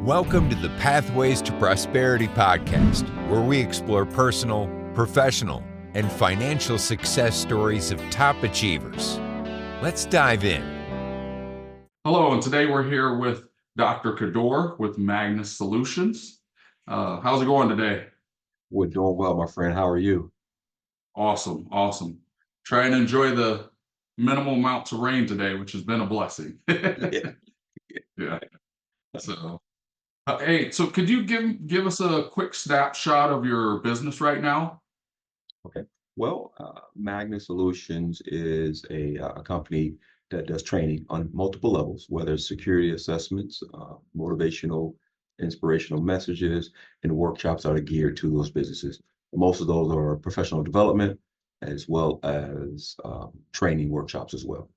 Welcome to the Pathways to Prosperity podcast, where we explore personal, professional, and financial success stories of top achievers. Let's dive in. Hello, and today we're here with Dr. Cadore with Magnus Solutions. How's it going today? We're doing well, my friend. How are you? Awesome, awesome. Trying to enjoy the minimal amounts of rain today, which has been a blessing. Yeah. Yeah. So, hey, so could you give us a quick snapshot of your business right now? Okay. Well, Magnus Solutions is a company that does training on multiple levels, whether it's security assessments, motivational, inspirational messages, and workshops that are geared to those businesses. Most of those are professional development as well as training workshops as well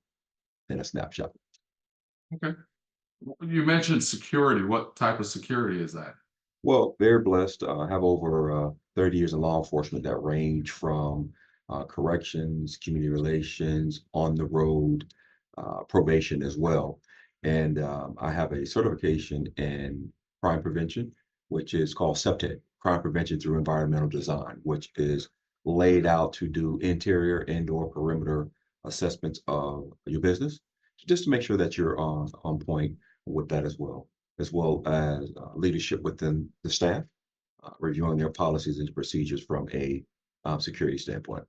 in a snapshot. Okay. You mentioned security. What type of security is that? Well, very blessed. I have over 30 years in law enforcement that range from corrections, community relations, on the road, probation as well. And I have a certification in crime prevention, which is called CEPTED, Crime Prevention Through Environmental Design, which is laid out to do interior, indoor, perimeter assessments of your business, just to make sure that you're on point with that as well as leadership within the staff, reviewing their policies and procedures from a security standpoint.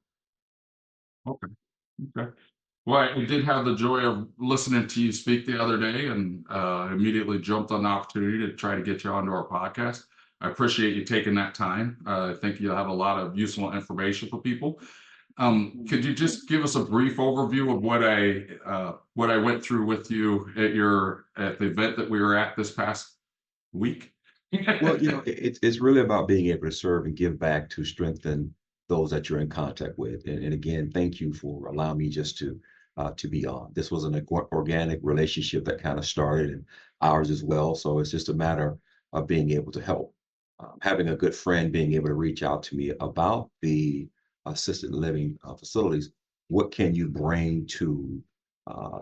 Okay. Okay. Well, I did have the joy of listening to you speak the other day and immediately jumped on the opportunity to try to get you onto our podcast. I appreciate you taking that time. I think you'll have a lot of useful information for people. Could you just give us a brief overview of what I went through with you at the event that we were at this past week? Well, it's really about being able to serve and give back to strengthen those that you're in contact with. And again, thank you for allowing me just to be on. This was an organic relationship that kind of started, and ours as well. So it's just a matter of being able to help. Having a good friend being able to reach out to me about the assisted living facilities. What can you bring to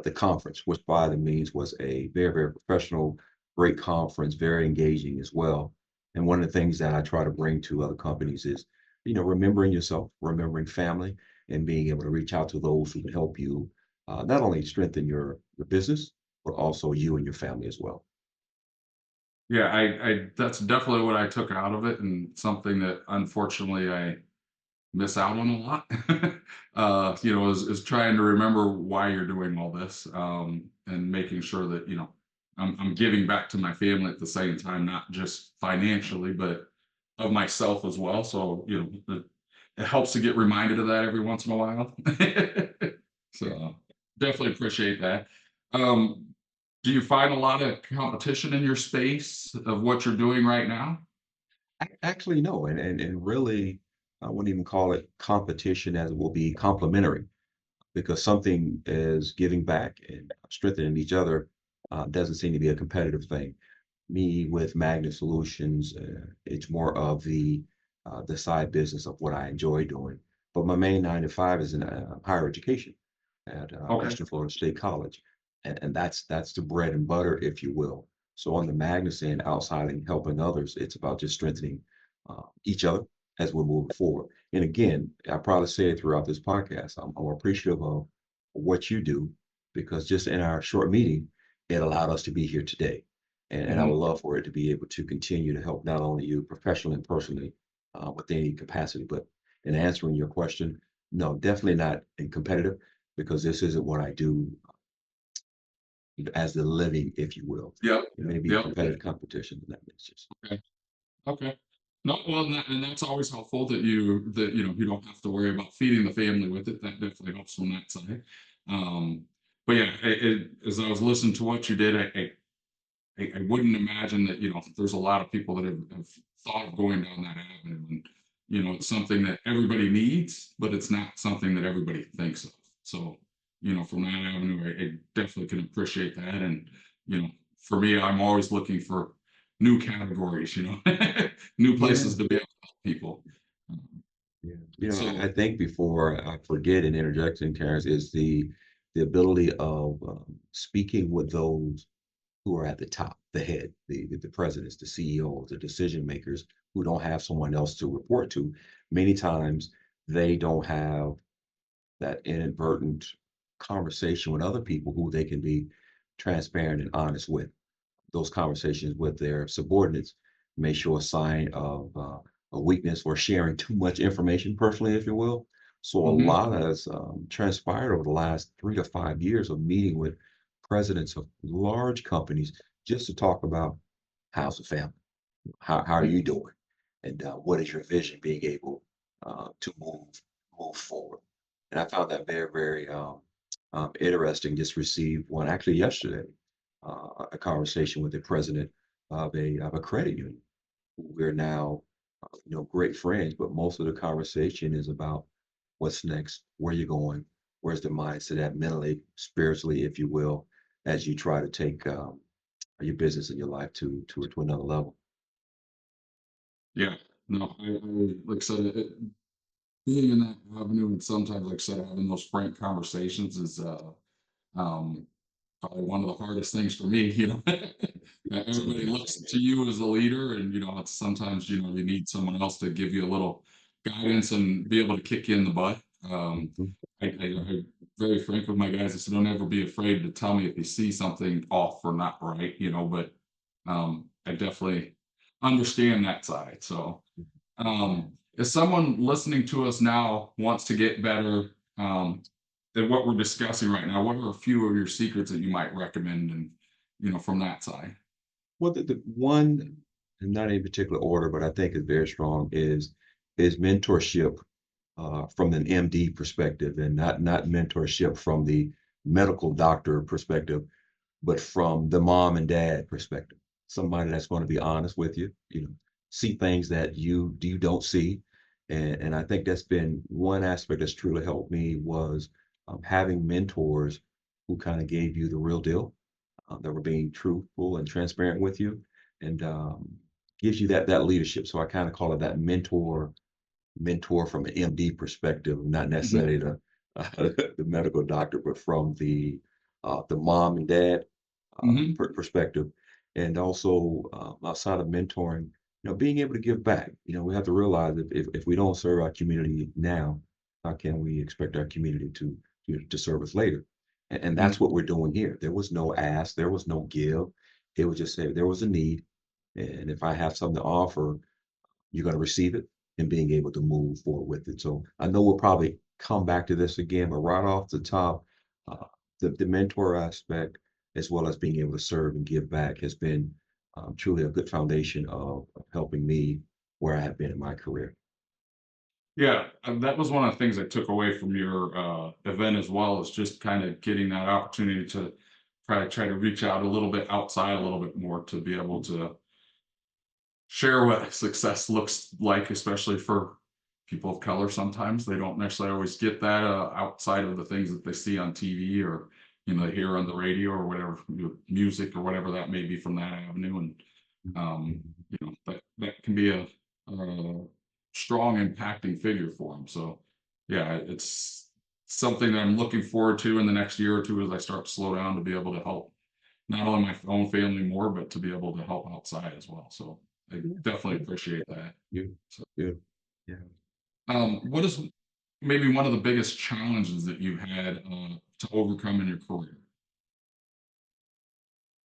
the conference? Which by the means was a very, very professional, great conference, very engaging as well. And one of the things that I try to bring to other companies is, remembering yourself, remembering family, and being able to reach out to those who can help you not only strengthen your business, but also you and your family as well. Yeah, I that's definitely what I took out of it, and something that unfortunately I miss out on a lot. Is trying to remember why you're doing all this, and making sure that I'm giving back to my family at the same time, not just financially, but of myself as well. So it helps to get reminded of that every once in a while. So definitely appreciate that. Um, do you find a lot of competition in your space of what you're doing right now? Actually, no, and really, I wouldn't even call it competition as it will be complementary because something is giving back and strengthening each other doesn't seem to be a competitive thing. Me with Magnus Solutions, it's more of the side business of what I enjoy doing. But my main 9 to 5 is in higher education at Okay. Western Florida State College, and that's the bread and butter, if you will. So on the Magnus end, outside and helping others, it's about just strengthening each other as we're moving forward. And again, I probably say it throughout this podcast, I'm appreciative of what you do because just in our short meeting, it allowed us to be here today. And I would Mhm. love for it to be able to continue to help not only you professionally and personally with any capacity, but in answering your question, no, definitely not in competitive because this isn't what I do as the living, if you will. Yep. It may be Yep. competitive competition in that instance. Okay. Okay. No, well, and that's always helpful that you don't have to worry about feeding the family with it. That definitely helps on that side. But yeah, as I was listening to what you did, I wouldn't imagine that there's a lot of people that have thought of going down that avenue, and it's something that everybody needs, but it's not something that everybody thinks of. So from that avenue, I definitely can appreciate that, and for me, I'm always looking for new categories, new Yeah, places to be able to help people. Um, yeah. I so think before I forget and interjecting, Terrance, is the ability of speaking with those who are at the top, the head, the presidents, the CEOs, the decision makers who don't have someone else to report to. Many times they don't have that inadvertent conversation with other people who they can be transparent and honest with. Those conversations with their subordinates may show a sign of a weakness or sharing too much information personally, if you will. So a Hmm. lot has transpired over the last 3 to 5 years of meeting with presidents of large companies just to talk about how's the family, how are you doing, and what is your vision being able to move forward. And I found that very, very interesting. Just received one actually yesterday, a conversation with the president of a credit union. We're now, great friends, but most of the conversation is about what's next, where you're going, where's the mindset at mentally, spiritually, if you will, as you try to take your business and your life to another level. Yeah. No, like I said, being in that avenue and sometimes, like I said, having those frank conversations is um, probably one of the hardest things for me. Everybody Same looks same to here. you as a leader, and it's sometimes you need someone else to give you a little guidance and be able to kick you in the butt. Mhm. I very frank with my guys. I said, don't ever be afraid to tell me if you see something off or not right. But I definitely understand that side. So if someone listening to us now wants to get better than what we're discussing right now, what are a few of your secrets that you might recommend, and from that side? Well, the one, and not in any particular order, but I think is very strong is mentorship from an MD perspective, and not mentorship from the medical doctor perspective, but from the mom and dad perspective. Somebody that's going to be honest with you, see things that you don't see. And I think that's been one aspect that's truly helped me was having mentors who kind of gave you the real deal, that were being truthful and transparent with you, and gives you that leadership. So I kind of call it that mentor from an MD perspective, not Hmm. necessarily the medical doctor, but from the mom and dad Hmm. perspective, and also outside of mentoring, being able to give back. We have to realize if we don't serve our community now, how can we expect our community to serve us later? And that's Hmm. what we're doing here. There was no ask, there was no give. It was just say there was a need, and if I have something to offer, you're going to receive it and being able to move forward with it. So I know we'll probably come back to this again, but right off the top, uh, the mentor aspect, as well as being able to serve and give back, has been truly a good foundation of helping me where I have been in my career. Yeah, that was one of the things I took away from your event as well, is just kind of getting that opportunity to try to reach out a little bit outside a little bit more to be able to share what success looks like, especially for people of color. Sometimes they don't necessarily always get that outside of the things that they see on TV, or they hear on the radio, or whatever, music or whatever that may be from that avenue. And that can be a strong impacting figure for them. So yeah, it's something that I'm looking forward to in the next year or two as I start to slow down, to be able to help not only my own family more, but to be able to help outside as well. So I Yeah, definitely yeah, appreciate that. yeah, So, yeah, yeah. what is maybe one of the biggest challenges that you've had to overcome in your career?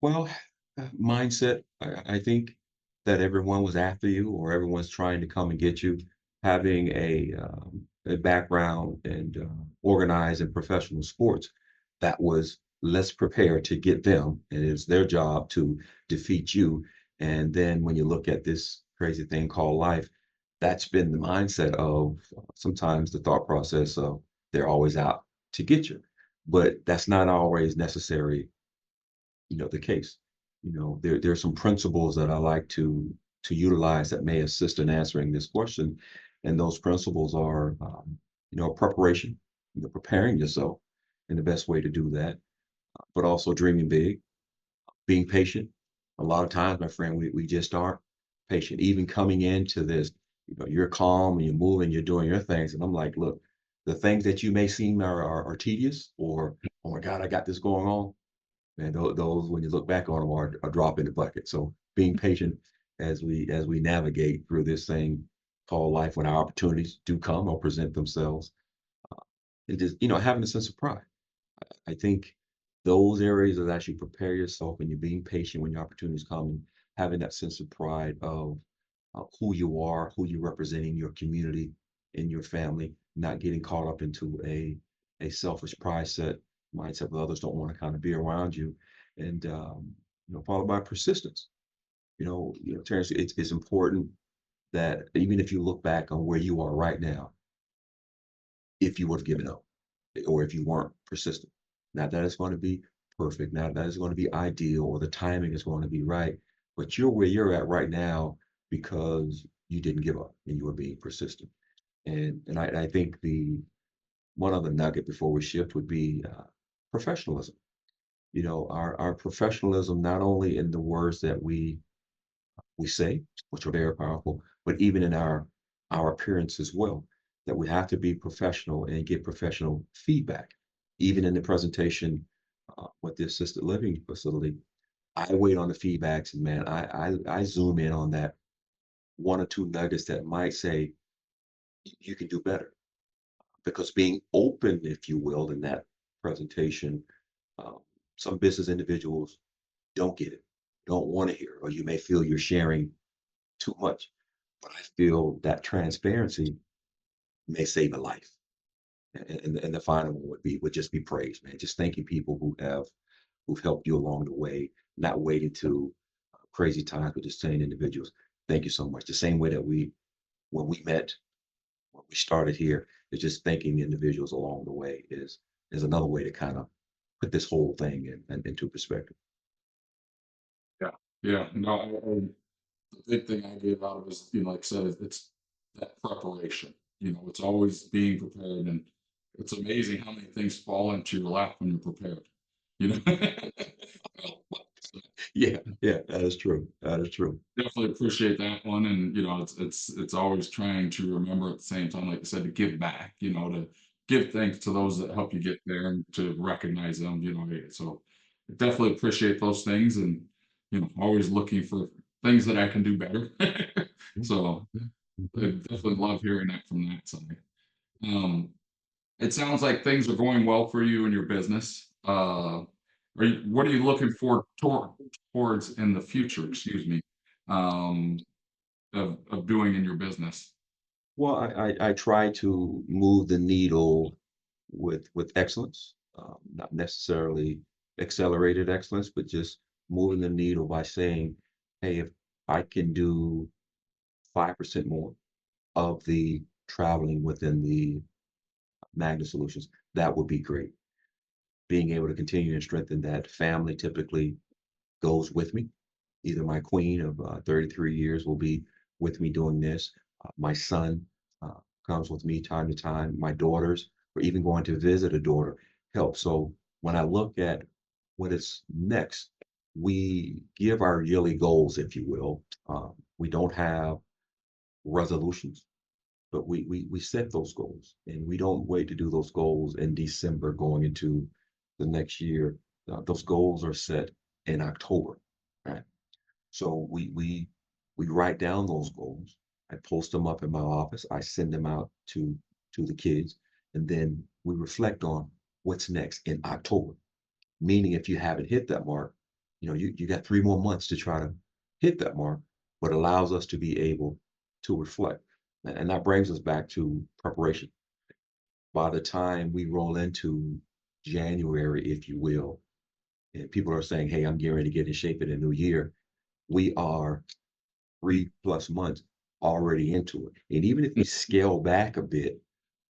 Well, mindset. I think that everyone was after you, or everyone's trying to come and get you. Having a background and organized in professional sports, that was less prepared to get them, and it's their job to defeat you. And then when you look at this crazy thing called life, that's been the mindset of sometimes the thought process of they're always out to get you, but that's not always necessary, the case. There's some principles that I like to utilize that may assist in answering this question, and those principles are, preparation, preparing yourself in the best way to do that, but also dreaming big, being patient. A lot of times, my friend, we just aren't patient. Even coming into this, you're calm and you're moving, you're doing your things, and I'm like, look, the things that you may seem are tedious, or oh my God, I got this going on. man, those when you look back on them are a drop in the bucket. So being patient as we navigate through this thing called life, when our opportunities do come or present themselves, it is, having a sense of pride. I think those areas that actually prepare yourself and you're being patient when your opportunities come, and having that sense of pride of who you are, who you represent in your community, in your family, not getting caught up into a selfish pride set mindset where others don't want to kind of be around you, and followed by persistence. Terrence, it's important that even if you look back on where you are right now, if you would have given up or if you weren't persistent. Not that it's going to be perfect, not that it's going to be ideal or the timing is going to be right, but you're where you're at right now because you didn't give up and you were being persistent. And I think the one other nugget before we shift would be professionalism. Our professionalism, not only in the words that we say, which are very powerful, but even in our appearance as well, that we have to be professional and get professional feedback. Even in the presentation with the assisted living facility, I wait on the feedbacks and man, I zoom in on that one or two nuggets that might say you can do better. Because being open, if you will, in that presentation, um, some business individuals don't get it, don't want to hear, or you may feel you're sharing too much. But I feel that transparency may save a life. And the final one would just be praise, man. Just thanking people who've helped you along the way, not waiting to crazy times, but just saying individuals, thank you so much. The same way that when we met, when we started here, is just thanking the individuals along the way is another way to kind of put this whole thing into perspective. Yeah. Yeah. No, the big thing I gave out was, like I said, it's that preparation. It's always being prepared, and it's amazing how many things fall into your lap when you're prepared. You know, So, Yeah, yeah, that is true. That is true. definitely appreciate that one, and it's always trying to remember at the same time, like I said, to give back. To give thanks to those that help you get there, and to recognize them. So I definitely appreciate those things, and always looking for things that I can do better. Mhm, So mhm, I mhm. definitely love hearing that from that side. Um, it sounds like things are going well for you in your business. What are you looking for towards in the future? Excuse me. Um, of doing in your business. Well, I try to move the needle with excellence, not necessarily accelerated excellence, but just moving the needle by saying, hey, if I can do 5% more of the traveling within the Magnus Solutions, that would be great. Being able to continue and strengthen that family typically goes with me. Either my queen of 33 years will be with me doing this. My son uh, comes with me time to time. My daughters, or even going to visit a daughter, help. So when I look at what is next, we give our yearly goals, if you will. We don't have resolutions, but we set those goals, and we don't wait to do those goals in December going into the next year. Those goals are set in October, right? So we write down those goals. I post them up in my office. I send them out to the kids, and then we reflect on what's next in October. Meaning, if you haven't hit that mark, you got 3 more months to try to hit that mark, but allows us to be able to reflect, and that brings us back to preparation. By the time we roll into January, if you will, and people are saying, "Hey, I'm getting ready to get in shape in a new year," we are 3 plus months already into it. And even if we scale back a bit,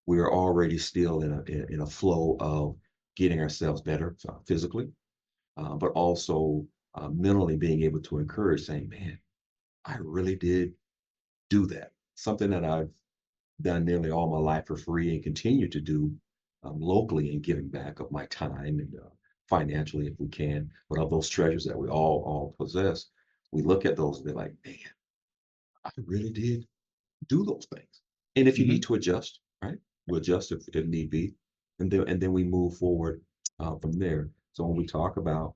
we're already still in a flow of getting ourselves better physically, but also mentally being able to encourage, saying, man, I really did do that. Something that I've done nearly all my life for free and continue to do locally and giving back of my time and financially if we can, but of those treasures that we all possess, we look at those and be like, man, I really did do those things. And if you need Mhm. to adjust, right, we'll adjust if need be, and then we move forward from there. So when we talk about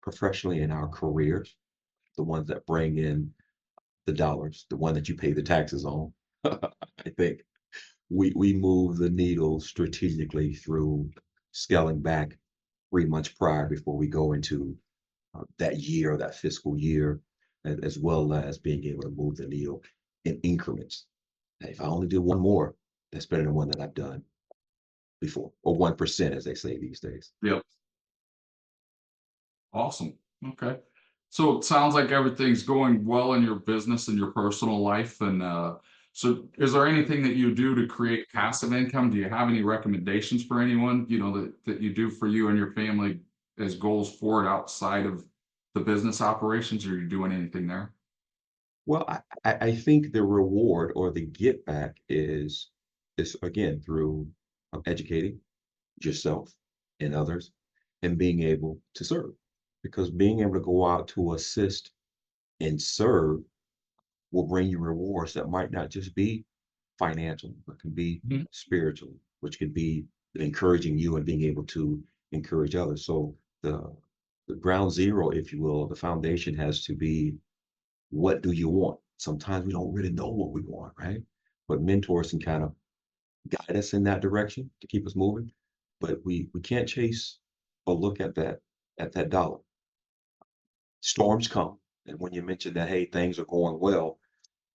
professionally in our careers, the ones that bring in the dollars, the one that you pay the taxes on. I think we move the needle strategically through scaling back 3 months prior before we go into that year, that fiscal year, as well as being able to move the needle in increments. If I only do one more, that's better than one that I've done before, or 1%, as they say these days. Yep. Awesome. Okay. So it sounds like everything's going well in your business and your personal life. And so is there anything that you do to create passive income? Do you have any recommendations for anyone, that you do for you and your family as goals forward outside of the business operations? Or are you doing anything there? Well, I think the reward or the get back is again through educating yourself and others and being able to serve. Because being able to go out to assist and serve will bring you rewards that might not just be financial, but can be Mhm. spiritual, which could be encouraging you and being able to encourage others. So the ground zero, if you will, the foundation has to be, what do you want? Sometimes we don't really know what we want, right? But mentors can kind of guide us in that direction to keep us moving. But we can't chase or look at that dollar. Storms come, and when you mentioned that, hey, things are going well,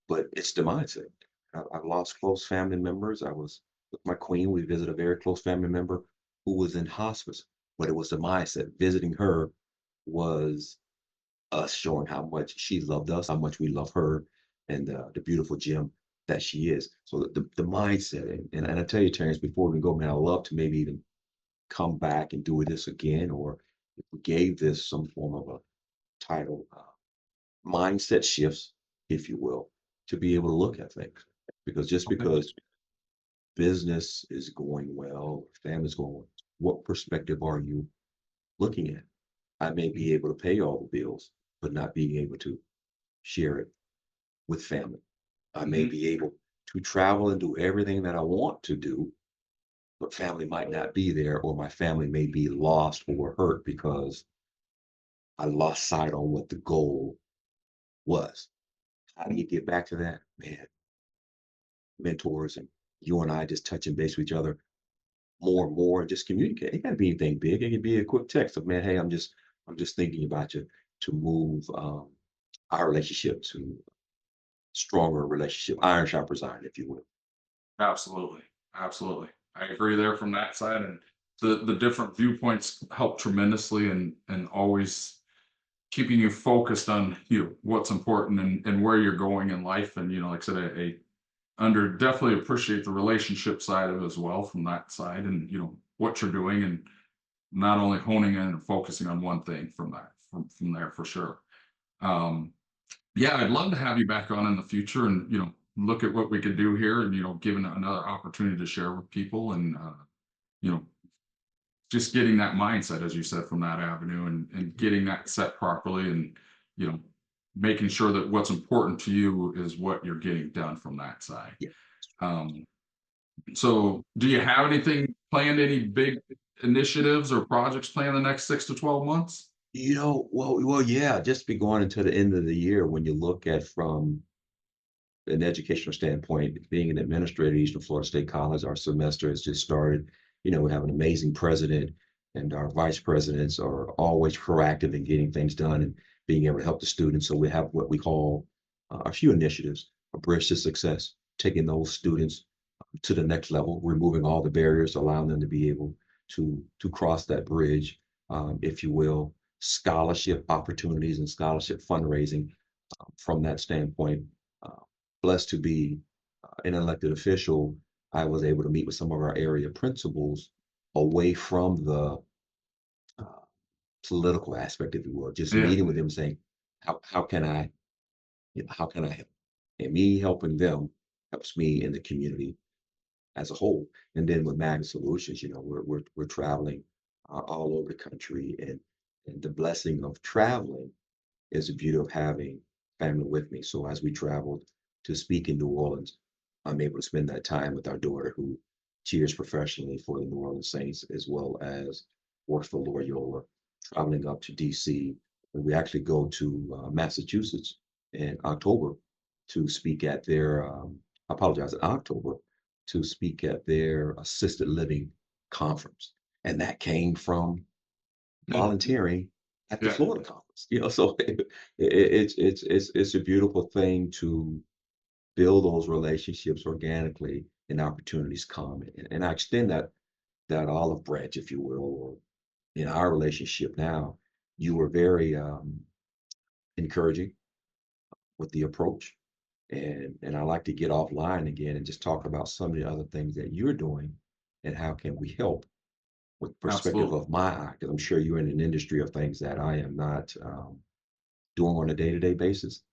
but it's the mindset. I've lost close family members. I was with my queen. We visited a very close family member who was in hospice, but it was the mindset. Visiting her was us showing how much she loved us, how much we love her, and the beautiful gem that she is. So the mindset, and I tell you, Terrence, before we go, man, I love to maybe even come back and do this again, or if we gave this some form of a title, mindset shifts, if you will, to be able to look at things. Because just Okay. because business is going well, family's going well, what perspective are you looking at? I may be able to pay all the bills, but not being able to share it with family. I may Mhm. be able to travel and do everything that I want to do, but family might not be there, or my family may be lost or hurt because I lost sight on what the goal was. How do you get back to that? Man, mentors and you and I just touching base with each other more and more and just communicate. It can't be anything big. It can be a quick text of, man, hey, I'm just thinking about you, to move our relationship to stronger relationship, iron sharpers iron, if you will. Absolutely. Absolutely. I agree there from that side. And the different viewpoints help tremendously, and always keeping you focused on what's important, and where you're going in life. And like I said, I definitely appreciate the relationship side of it as well from that side, and what you're doing, and not only honing in and focusing on one thing from there for sure. um yeah, I'd love to have you back on in the future, and look at what we could do here, and given another opportunity to share with people, and you know just getting that mindset, as you said, from that avenue, and getting that set properly, and you know making sure that what's important to you is what you're getting done from that side. Yeah. um so do you have anything planned, any big initiatives or projects planned the next 6 to 12 months? Well, yeah, just be going into the end of the year when you look at from an educational standpoint, being an administrator at Eastern Florida State College, our semester has just started. We have an amazing president, and our vice presidents are always proactive in getting things done and being able to help the students. So we have what we call a few initiatives: a bridge to success, taking those students to the next level, removing all the barriers, allowing them to be able to cross that bridge, if you will. Scholarship opportunities and scholarship fundraising, from that standpoint. Uh, Blessed to be an elected official, I was able to meet with some of our area principals away from the uh, political aspect, if you will, just Yeah. meeting with them saying, how can I, how can I help? And me helping them helps me in the community as a whole. And then with Magnus Solutions, we're traveling all over the country, and the blessing of traveling is the beauty of having family with me. So as we traveled to speak in New Orleans, I'm able to spend that time with our daughter, who cheers professionally for the New Orleans Saints, as well as works for Loyola. traveling up to DC. And we actually go to Massachusetts in October to speak at their, I apologize, in October to speak at their assisted living conference. And that came from Yeah. volunteering at the Yeah. Florida conference. So it's a beautiful thing to build those relationships organically and opportunities come. And I extend that olive branch, if you will, or in our relationship now, you were very encouraging with the approach. And I like to get offline again and just talk about some of the other things that you're doing and how can we help with perspective Absolutely. of my eye, because I'm sure you're in an industry of things that I am not doing on a day-to-day basis.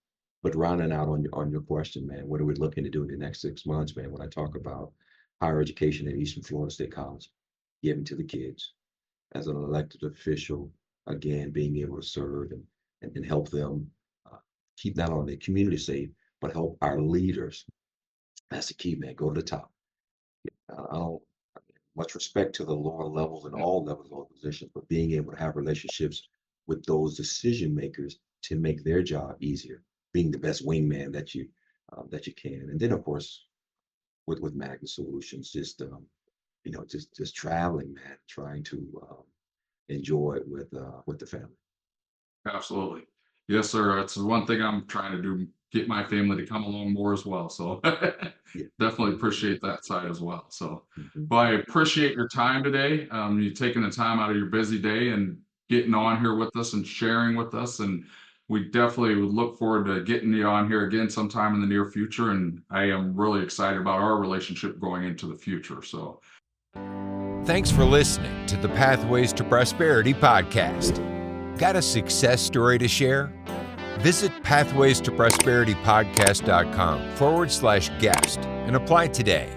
But rounding out on your question, man, what are we looking to do in the next 6 months, man? When I talk about higher education at Eastern Florida State College, giving to the kids as an elected official, again, being able to serve and help them uh, keep not only the community safe, but help our leaders. That's the key, man. Go to the top. I don't much respect to the lower levels and Yeah. all levels of positions, but being able to have relationships with those decision makers to make their job easier, being the best wingman that you can, and then of course with Magnus Solutions, just traveling, man, trying to enjoy it with the family. Absolutely. Yes, sir. It's the one thing I'm trying to do, get my family to come along more as well. So Yeah. definitely Mhm. appreciate that side as well. So, Mhm. well, I appreciate your time today. You taking the time out of your busy day and getting on here with us and sharing with us. And we definitely would look forward to getting you on here again sometime in the near future. And I am really excited about our relationship going into the future. So Thanks for listening to the Pathways to Prosperity podcast. Got a success story to share? Visit pathwaystoprosperitypodcast.com/guest and apply today.